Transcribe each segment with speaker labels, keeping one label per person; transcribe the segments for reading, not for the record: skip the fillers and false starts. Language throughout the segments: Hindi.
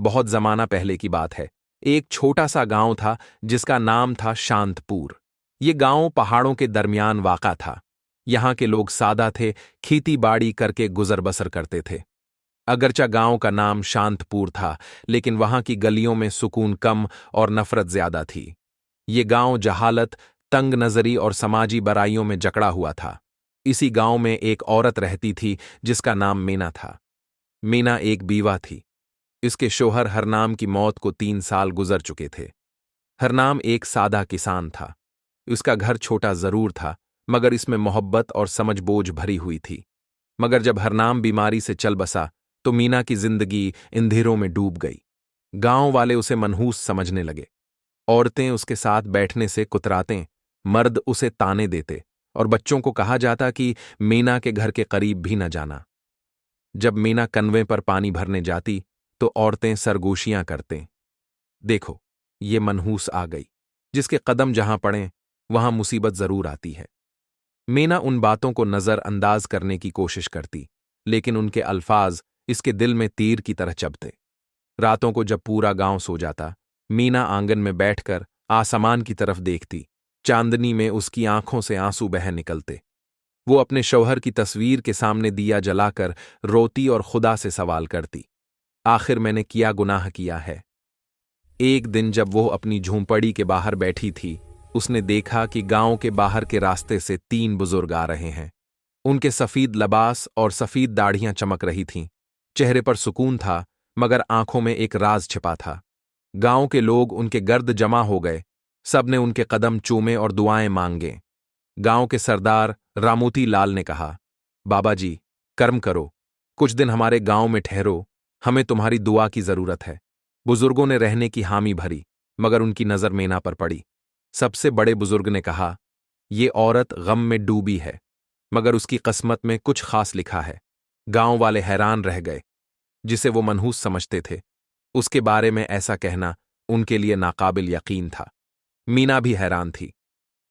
Speaker 1: बहुत जमाना पहले की बात है। एक छोटा सा गांव था जिसका नाम था शांतपुर। ये गांव पहाड़ों के दरमियान वाक़ा था। यहाँ के लोग सादा थे, खेती बाड़ी करके गुजर बसर करते थे। अगरचा गांव का नाम शांतपुर था, लेकिन वहां की गलियों में सुकून कम और नफरत ज्यादा थी। ये गांव जहालत, तंग नजरी और समाजी बुराइयों में जकड़ा हुआ था। इसी गांव में एक औरत रहती थी जिसका नाम मीना था। मीना एक बीवा थी। इसके शोहर हरनाम की मौत को 3 साल गुजर चुके थे। हरनाम एक सादा किसान था। उसका घर छोटा जरूर था, मगर इसमें मोहब्बत और समझबूझ भरी हुई थी। मगर जब हरनाम बीमारी से चल बसा तो मीना की जिंदगी अंधेरों में डूब गई। गांव वाले उसे मनहूस समझने लगे। औरतें उसके साथ बैठने से कुतरातें, मर्द उसे ताने देते और बच्चों को कहा जाता कि मीना के घर के करीब भी न जाना। जब मीना कनवे पर पानी भरने जाती तो औरतें सरगोशियां करते। देखो, ये मनहूस आ गई। जिसके कदम जहां पड़ें वहां मुसीबत जरूर आती है। मीना उन बातों को नजरअंदाज करने की कोशिश करती, लेकिन उनके अल्फाज इसके दिल में तीर की तरह चुभते। रातों को जब पूरा गांव सो जाता, मीना आंगन में बैठकर आसमान की तरफ देखती। चांदनी में उसकी आंखों से आंसू बह निकलते। वो अपने शौहर की तस्वीर के सामने दिया जलाकर रोती और खुदा से सवाल करती, आखिर मैंने क्या गुनाह किया है। एक दिन जब वो अपनी झोंपड़ी के बाहर बैठी थी, उसने देखा कि गांव के बाहर के रास्ते से 3 बुजुर्ग आ रहे हैं। उनके सफेद लबास और सफेद दाढ़ियां चमक रही थीं। चेहरे पर सुकून था, मगर आंखों में एक राज छिपा था। गांव के लोग उनके गर्द जमा हो गए। सबने उनके कदम चूमे और दुआएं मांगे। गांव के सरदार रामोती लाल ने कहा, बाबा जी, कर्म करो, कुछ दिन हमारे गांव में ठहरो, हमें तुम्हारी दुआ की जरूरत है। बुजुर्गों ने रहने की हामी भरी, मगर उनकी नजर मीना पर पड़ी। सबसे बड़े बुजुर्ग ने कहा, ये औरत गम में डूबी है, मगर उसकी किस्मत में कुछ खास लिखा है। गांव वाले हैरान रह गए। जिसे वो मनहूस समझते थे, उसके बारे में ऐसा कहना उनके लिए नाकाबिल यकीन था। मीना भी हैरान थी।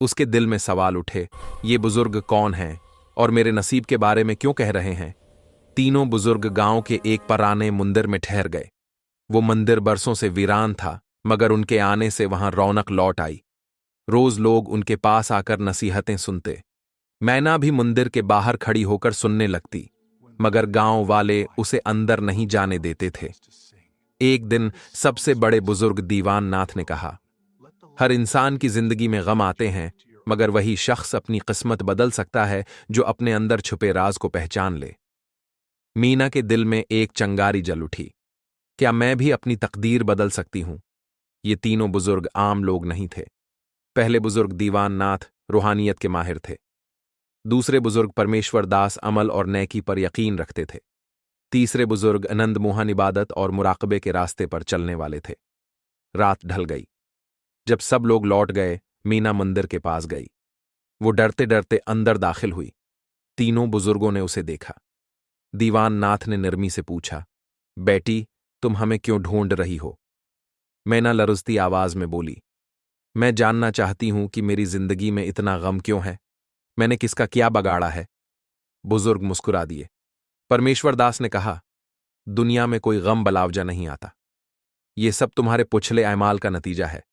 Speaker 1: उसके दिल में सवाल उठे, ये बुजुर्ग कौन हैं और मेरे नसीब के बारे में क्यों कह रहे हैं। तीनों बुजुर्ग गांव के एक पुराने मंदिर में ठहर गए। वो मंदिर बरसों से वीरान था, मगर उनके आने से वहां रौनक लौट आई। रोज लोग उनके पास आकर नसीहतें सुनते। मैना भी मंदिर के बाहर खड़ी होकर सुनने लगती, मगर गांव वाले उसे अंदर नहीं जाने देते थे। एक दिन सबसे बड़े बुजुर्ग दीवान नाथ ने कहा, हर इंसान की जिंदगी में गम आते हैं, मगर वही शख्स अपनी किस्मत बदल सकता है जो अपने अंदर छुपे राज को पहचान ले। मीना के दिल में एक चंगारी जल उठी, क्या मैं भी अपनी तकदीर बदल सकती हूं। ये तीनों बुजुर्ग आम लोग नहीं थे। पहले बुजुर्ग दीवान नाथ रूहानियत के माहिर थे। दूसरे बुजुर्ग परमेश्वर दास अमल और नेकी पर यकीन रखते थे। तीसरे बुजुर्ग आनंद मोहन इबादत और मुराकबे के रास्ते पर चलने वाले थे। रात ढल गई। जब सब लोग लौट गए, मीना मंदिर के पास गई। वो डरते डरते अंदर दाखिल हुई। तीनों बुजुर्गों ने उसे देखा। दीवान नाथ ने नरमी से पूछा, बेटी, तुम हमें क्यों ढूंढ रही हो। मैना लरुजती आवाज में बोली, मैं जानना चाहती हूं कि मेरी जिंदगी में इतना गम क्यों है। मैंने किसका क्या बगाड़ा है। बुजुर्ग मुस्कुरा दिए। परमेश्वर दास ने कहा, दुनिया में कोई गम बलावजा नहीं आता। ये सब तुम्हारे पुछले ऐमाल का नतीजा है,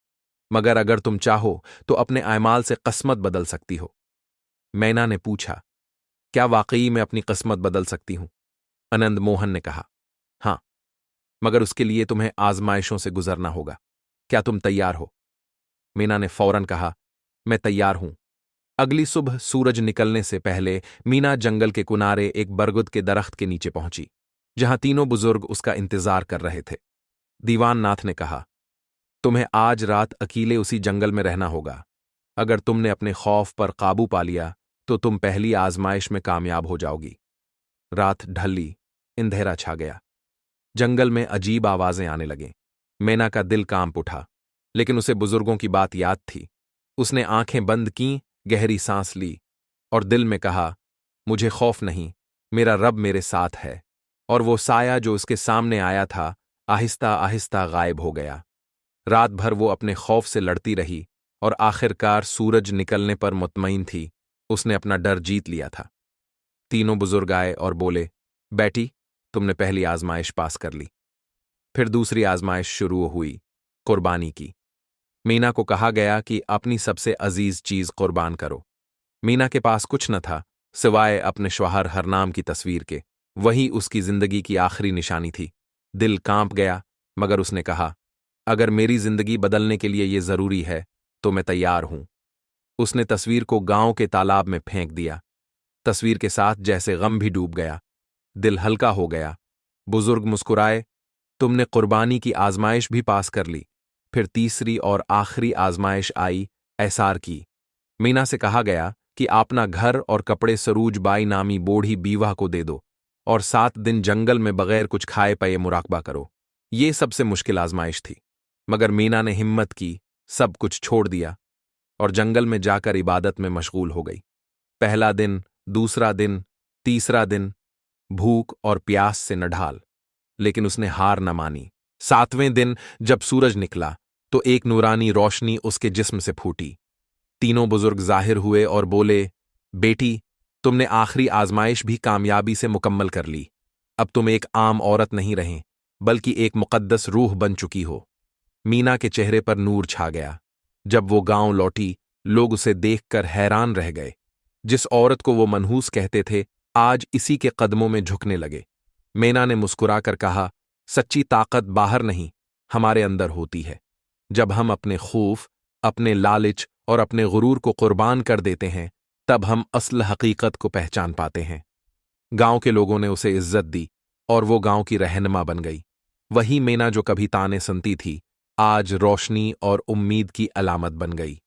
Speaker 1: मगर अगर तुम चाहो तो अपने ऐमाल से किस्मत बदल सकती हो। मैना ने पूछा, क्या वाकई मैं अपनी किस्मत बदल सकती हूं। आनंद मोहन ने कहा, हां, मगर उसके लिए तुम्हें आजमाइशों से गुजरना होगा। क्या तुम तैयार हो। मीना ने फौरन कहा, मैं तैयार हूं। अगली सुबह सूरज निकलने से पहले मीना जंगल के किनारे एक बरगद के दरख्त के नीचे पहुंची, जहां तीनों बुजुर्ग उसका इंतजार कर रहे थे। दीवान नाथ ने कहा, तुम्हें आज रात अकेले उसी जंगल में रहना होगा। अगर तुमने अपने खौफ पर काबू पा लिया तो तुम पहली आजमाइश में कामयाब हो जाओगी। रात ढली, अंधेरा छा गया। जंगल में अजीब आवाजें आने लगीं। मैना का दिल कांप उठा, लेकिन उसे बुजुर्गों की बात याद थी। उसने आंखें बंद कीं, गहरी सांस ली और दिल में कहा, मुझे खौफ नहीं, मेरा रब मेरे साथ है। और वो साया जो उसके सामने आया था, आहिस्ता आहिस्ता गायब हो गया। रात भर वो अपने खौफ से लड़ती रही और आखिरकार सूरज निकलने पर मुतमईन थी। उसने अपना डर जीत लिया था। तीनों बुजुर्ग आए और बोले, बेटी, तुमने पहली आजमाइश पास कर ली। फिर दूसरी आजमाइश शुरू हुई, कुर्बानी की। मीना को कहा गया कि अपनी सबसे अजीज चीज कुर्बान करो। मीना के पास कुछ न था सिवाय अपने शौहर हरनाम की तस्वीर के। वही उसकी जिंदगी की आखिरी निशानी थी। दिल कांप गया, मगर उसने कहा, अगर मेरी जिंदगी बदलने के लिए ये जरूरी है तो मैं तैयार हूं। उसने तस्वीर को गांव के तालाब में फेंक दिया। तस्वीर के साथ जैसे गम भी डूब गया। दिल हल्का हो गया। बुजुर्ग मुस्कुराए, तुमने कुर्बानी की आजमाइश भी पास कर ली। फिर तीसरी और आखिरी आजमाइश आई, ऐसार की। मीना से कहा गया कि अपना घर और कपड़े सरूज बाई नामी बूढ़ी बीवा को दे दो और 7 दिन जंगल में बगैर कुछ खाए पिए मुराकबा करो। ये सबसे मुश्किल आजमाइश थी, मगर मीना ने हिम्मत की, सब कुछ छोड़ दिया और जंगल में जाकर इबादत में मशगूल हो गई। पहला दिन, दूसरा दिन, तीसरा दिन, भूख और प्यास से नढाल, लेकिन उसने हार न मानी। 7वें दिन जब सूरज निकला तो एक नूरानी रोशनी उसके जिस्म से फूटी। तीनों बुजुर्ग जाहिर हुए और बोले, बेटी, तुमने आखिरी आजमाइश भी कामयाबी से मुकम्मल कर ली। अब तुम एक आम औरत नहीं रहे, बल्कि एक मुकद्दस रूह बन चुकी हो। मीना के चेहरे पर नूर छा गया। जब वो गांव लौटी, लोग उसे देखकर हैरान रह गए। जिस औरत को वो मनहूस कहते थे, आज इसी के कदमों में झुकने लगे। मीना ने मुस्कुराकर कहा, सच्ची ताकत बाहर नहीं, हमारे अंदर होती है। जब हम अपने खौफ, अपने लालच और अपने गुरूर को कुर्बान कर देते हैं, तब हम असल हकीकत को पहचान पाते हैं। गांव के लोगों ने उसे इज्जत दी और वो गांव की रहनुमा बन गई। वही मीना जो कभी ताने सुनती थी, आज रोशनी और उम्मीद की अलामत बन गई।